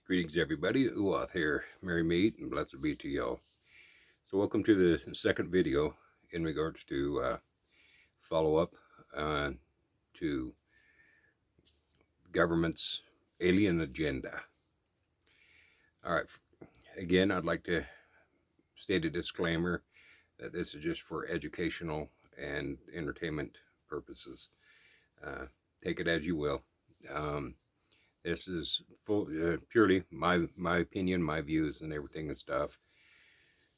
Greetings, everybody. Uwath here. Merry meet and blessed be to y'all. So, welcome to the second video in regards to follow up to government's alien agenda. All right. Again, I'd like to state a disclaimer that this is just for educational and entertainment purposes. Take it as you will. This is purely my opinion, my views, and everything and stuff.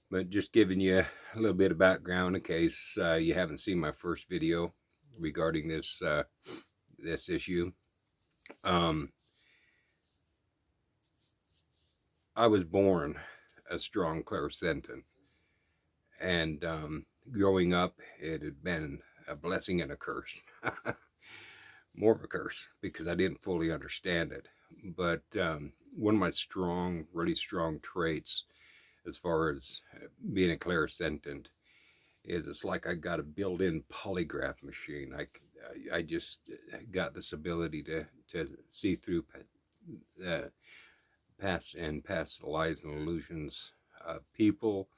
But just giving you a little bit of background in case you haven't seen my first video regarding this issue. I was born a strong clairsentient, and growing up, it had been a blessing and a curse. More of a curse because I didn't fully understand it. But one of my really strong traits as far as being a clairsentient is it's like I got a built-in polygraph machine. I just got this ability to see through past lies and illusions, people,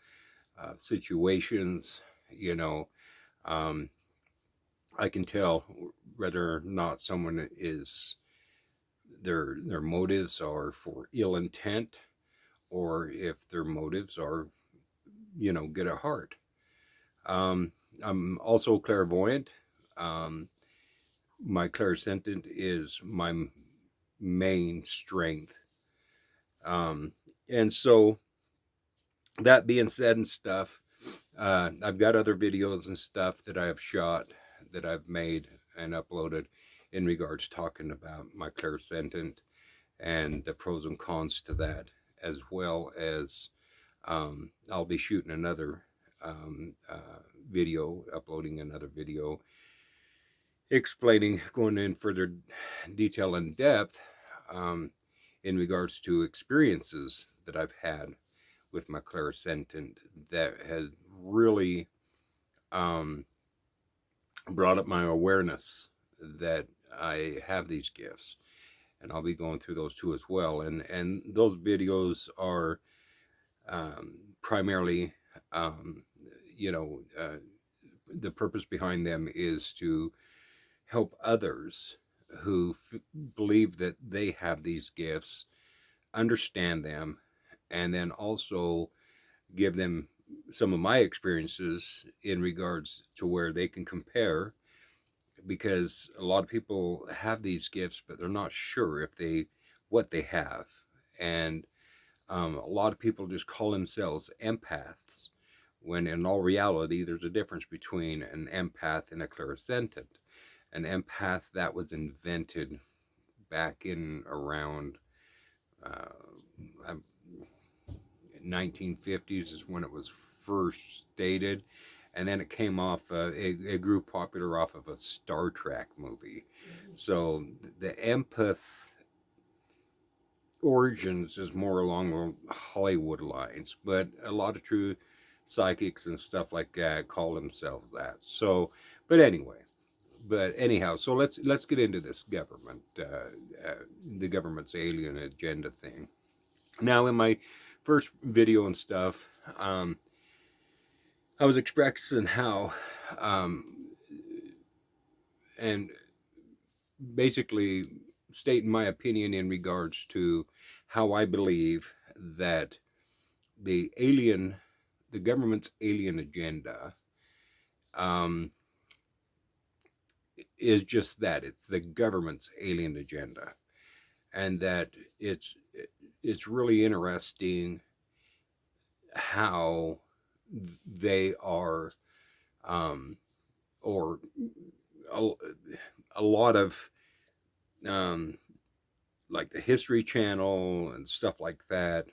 situations. You know, I can tell whether or not someone is their motives are for ill intent, or if their motives are, good at heart. I'm also clairvoyant. My clairsentient is my main strength. And so, that being said and stuff, I've got other videos and stuff that I have shot, that I've made and uploaded in regards to talking about my clairsentient and the pros and cons to that, as well as I'll be shooting another video, uploading another video explaining, going in further detail and depth in regards to experiences that I've had with my clairsentient that has really brought up my awareness that I have these gifts. And I'll be going through those too as well. And those videos are primarily, the purpose behind them is to help others who believe that they have these gifts understand them, and then also give them some of my experiences in regards to where they can compare, because a lot of people have these gifts but they're not sure what they have. And a lot of people just call themselves empaths, when in all reality there's a difference between an empath and a clairsentient. An empath, that was invented back in around 1950s is when it was first stated, and then it came off it grew popular off of a Star Trek movie. So the empath origins is more along the Hollywood lines, but a lot of true psychics and stuff like that call themselves that. So, but anyhow, so let's get into this government, the government's alien agenda thing. Now, in my first video and stuff, I was expressing how, and basically stating my opinion in regards to how I believe that the government's alien agenda, is just that. It's the government's alien agenda, and that it's really interesting how they are, or a lot of like the History Channel and stuff like that,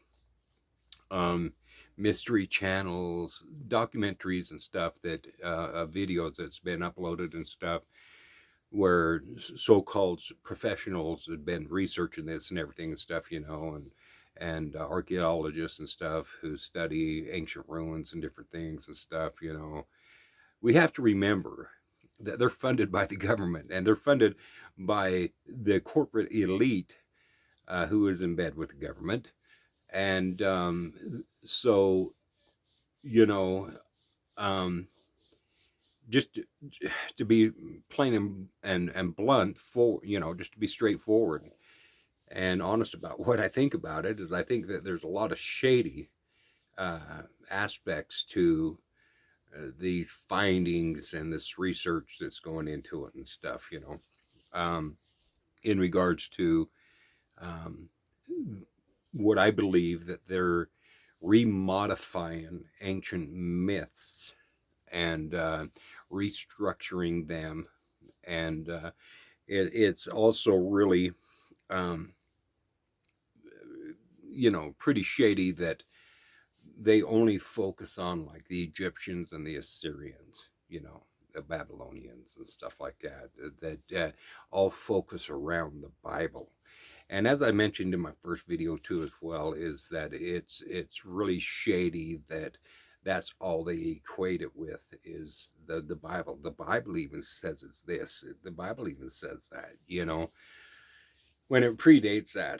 mystery channels, documentaries and stuff, that videos that's been uploaded and stuff, where so-called professionals had been researching this and everything and stuff, and archaeologists and stuff who study ancient ruins and different things and stuff. We have to remember that they're funded by the government, and they're funded by the corporate elite who is in bed with the government. And so, you know, um, just to be plain and blunt, just to be straightforward and honest about what I think about it, is I think that there's a lot of shady aspects to these findings and this research that's going into it and stuff, um, in regards to um, what I believe that they're remodifying ancient myths and restructuring them. And it's also really, um, pretty shady that they only focus on like the Egyptians and the Assyrians, the Babylonians and stuff like that, that all focus around the Bible. And as I mentioned in my first video too, as well, is that it's really shady that that's all they equate it with is the Bible. The Bible even says it's this. The Bible even says that, when it predates that.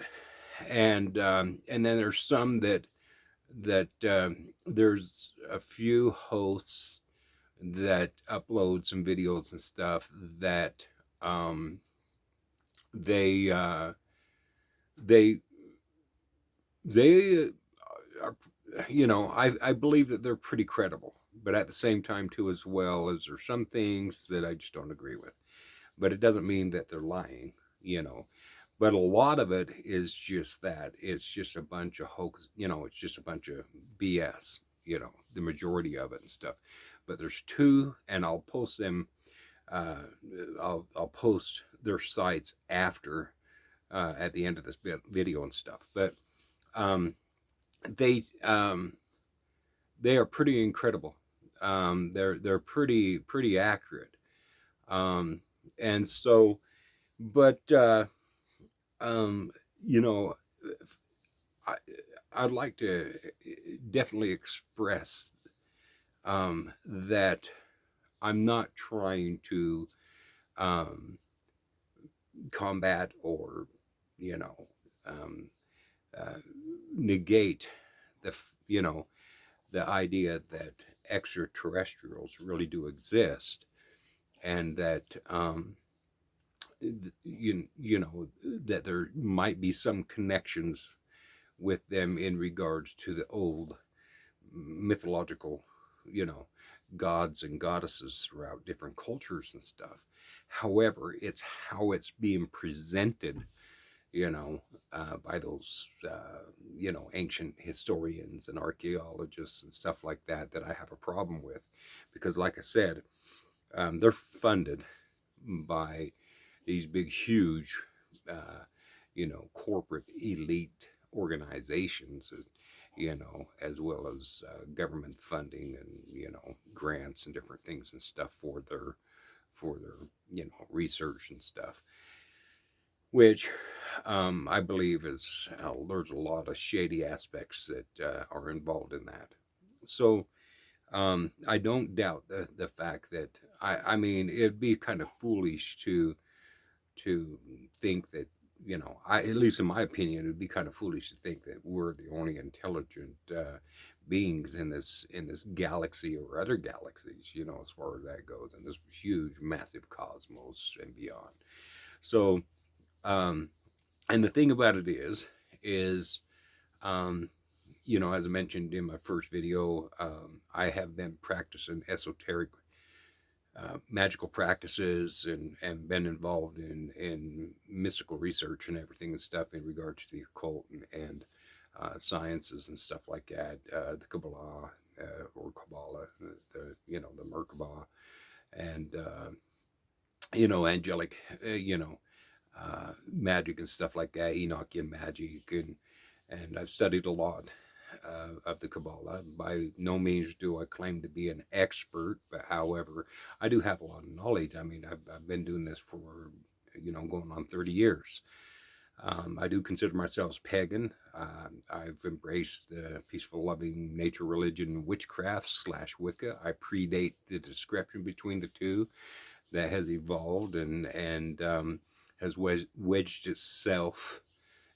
And then there's some that there's a few hosts that upload some videos and stuff that um, they they they are, I believe that they're pretty credible, but at the same time too, as well, as there's some things that I just don't agree with. But it doesn't mean that they're lying, you know. But a lot of it is just that. It's just a bunch of hoax, it's just a bunch of BS, the majority of it and stuff. But there's two, and I'll post them, uh, I'll post their sites after, at the end of this video and stuff. But um, they, um, they are pretty incredible. They're pretty accurate. Um, and so, but um, you know, I, I'd like to definitely express that I'm not trying to um, combat or, you know, um, uh, negate the, the idea that extraterrestrials really do exist, and that that there might be some connections with them in regards to the old mythological, you know, gods and goddesses throughout different cultures and stuff. However, it's how it's being presented, by those, ancient historians and archaeologists and stuff like that, that I have a problem with. Because, like I said, they're funded by these big, huge, corporate elite organizations, as well as government funding and, grants and different things and stuff for their, research and stuff, which I believe is, there's a lot of shady aspects that are involved in that. So I don't doubt the fact that I mean, it'd be kind of foolish to think that, at least in my opinion, it would be kind of foolish to think that we're the only intelligent beings in this galaxy or other galaxies, as far as that goes, in this huge, massive cosmos and beyond. So, um, and the thing about it is, um, as I mentioned in my first video, I have been practicing esoteric magical practices, and been involved in mystical research and everything and stuff in regards to the occult and sciences and stuff like that, the Kabbalah, or Kabbalah, the Merkabah, and angelic, magic and stuff like that, Enochian magic, and I've studied a lot of the Kabbalah. By no means do I claim to be an expert, but however, I do have a lot of knowledge. I mean, I've been doing this for, going on 30 years. I do consider myself pagan. I've embraced the peaceful, loving nature religion witchcraft / Wicca. I predate the description between the two that has evolved and has wedged itself,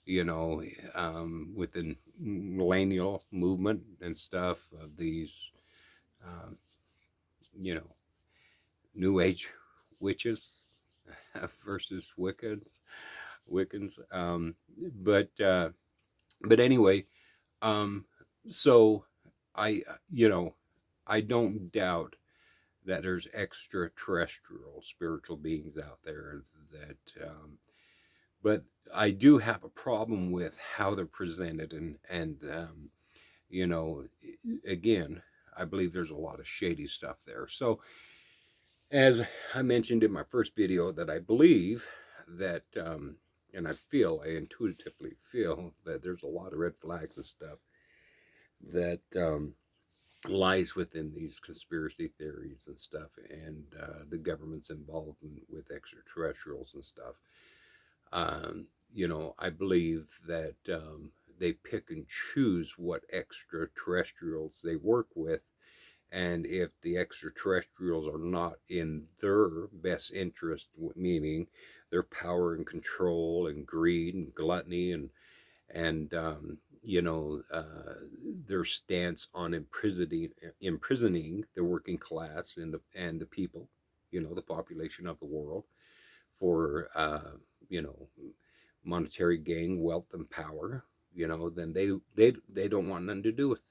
you know, with the millennial movement and stuff of these, um, you know, New Age witches versus Wiccans. But but anyway, um, so you know, I don't doubt that there's extraterrestrial spiritual beings out there that, but I do have a problem with how they're presented, and you know, again, I believe there's a lot of shady stuff there. So, as I mentioned in my first video, that I believe that, and I intuitively feel that there's a lot of red flags and stuff that lies within these conspiracy theories and stuff, and the government's involvement with extraterrestrials and stuff. You know, I believe that they pick and choose what extraterrestrials they work with, and if the extraterrestrials are not in their best interest, meaning their power and control and greed and gluttony and you know, their stance on imprisoning the working class and the people, you know, the population of the world for you know, monetary gain, wealth, and power, you know, then they don't want nothing to do with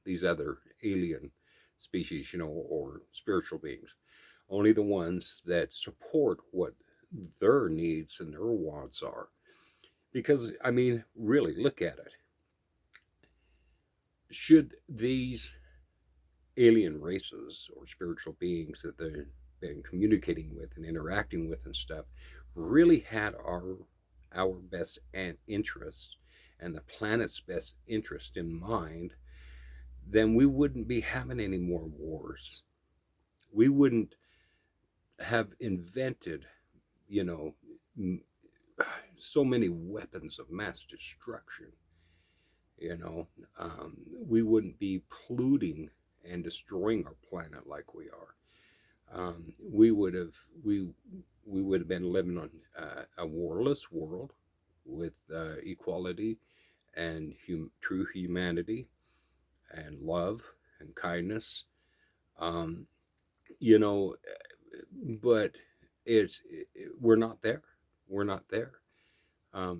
these other alien species, you know, or spiritual beings. Only the ones that support what their needs and their wants are. Because, I mean, really, look at it. Should these alien races or spiritual beings that they've been communicating with and interacting with and stuff really had our best and interest and the planet's best interest in mind, then we wouldn't be having any more wars. We wouldn't have invented, you know, so many weapons of mass destruction. You know, we wouldn't be polluting and destroying our planet like we are. We would have we would have been living on a warless world with equality and true humanity and love and kindness. Um, you know, but we're not there. We're not there.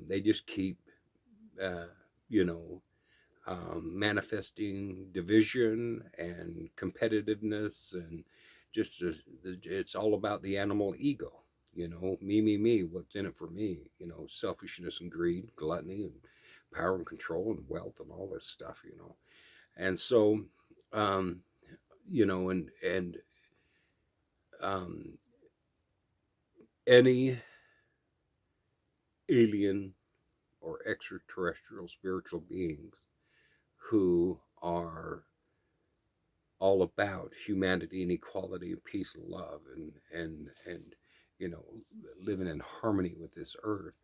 They just keep, uh, you know, manifesting division and competitiveness, and just it's all about the animal ego. You know, me, what's in it for me? You know, selfishness and greed, gluttony and power and control and wealth and all this stuff. You know, and so, um, you know, and um, any alien or extraterrestrial spiritual beings who are all about humanity and equality and peace and love and you know, living in harmony with this earth.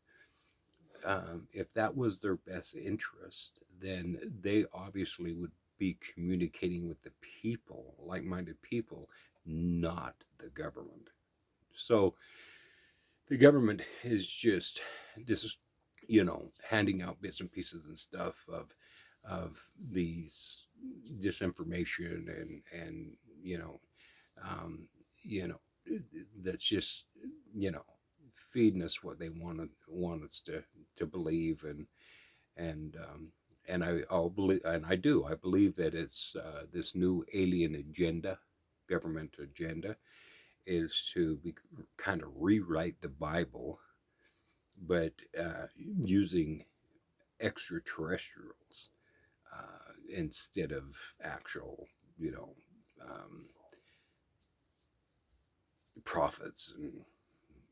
If that was their best interest, then they obviously would be communicating with the people, like-minded people, not the government. So the government is just you know, handing out bits and pieces and stuff of these disinformation and um, you know, that's just, you know, feeding us what they want us to believe, and and I'll believe, and I believe that it's this new alien agenda, government agenda, is to kind of rewrite the Bible, but using extraterrestrials instead of actual, you know, um, prophets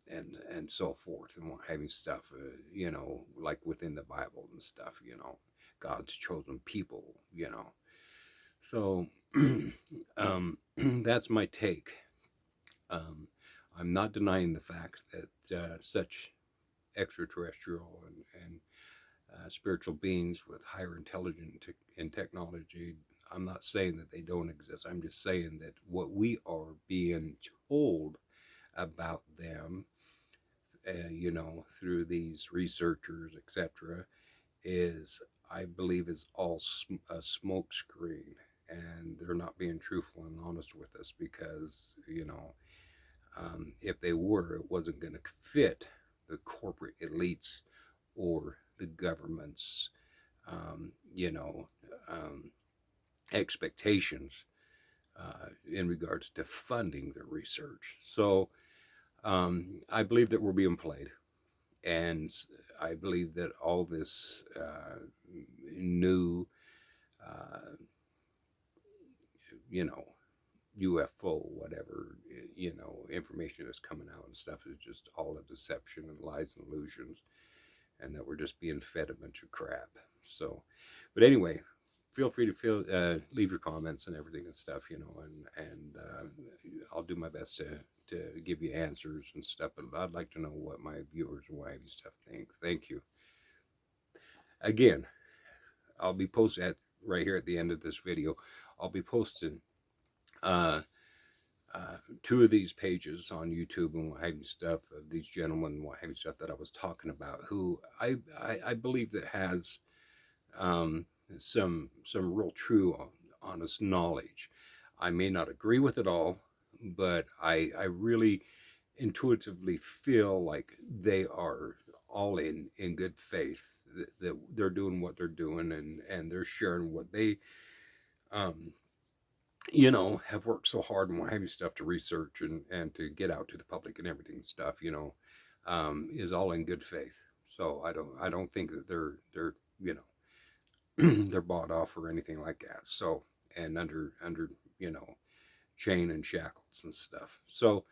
and so forth, and having stuff, you know, like within the Bible and stuff, you know, God's chosen people, you know. So that's my take. Um, I'm not denying the fact that such extraterrestrial and spiritual beings with higher intelligence and technology, I'm not saying that they don't exist. I'm just saying that what we are being told about them you know, through these researchers, etc., is, I believe, is all a smoke screen, and they're not being truthful and honest with us because, you know, if they were, it wasn't going to fit the corporate elites or the government's, you know, um, expectations in regards to funding the research. So I believe that we're being played, and I believe that all this new, uh, you know, UFO, whatever, you know, information that's coming out and stuff is just all a deception and lies and illusions, and that we're just being fed a bunch of crap. So, but anyway, feel free to leave your comments and everything and stuff, you know, and I'll do my best to give you answers and stuff. But I'd like to know what my viewers and what have you stuff think. Thank you again. I'll be posting at right here at the end of this video. I'll be posting uh, two of these pages on YouTube and what have you stuff of these gentlemen and what have you stuff that I was talking about, who I believe that has some real true honest knowledge. I may not agree with it all, but I really intuitively feel like they are all in good faith, that they're doing what they're doing, and they're sharing what they um, you know, have worked so hard and what have you stuff to research and to get out to the public and everything stuff, you know, is all in good faith. So I don't think that they're you know they're bought off or anything like that. So, and under you know, chain and shackles and stuff. So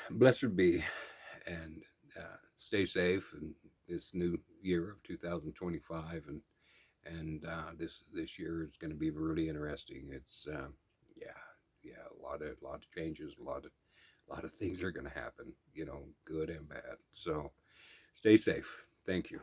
blessed be, and stay safe in this new year of 2025, and this year is going to be really interesting. It's yeah, yeah, a lot of changes, a lot of things are going to happen, you know, good and bad. So stay safe. Thank you.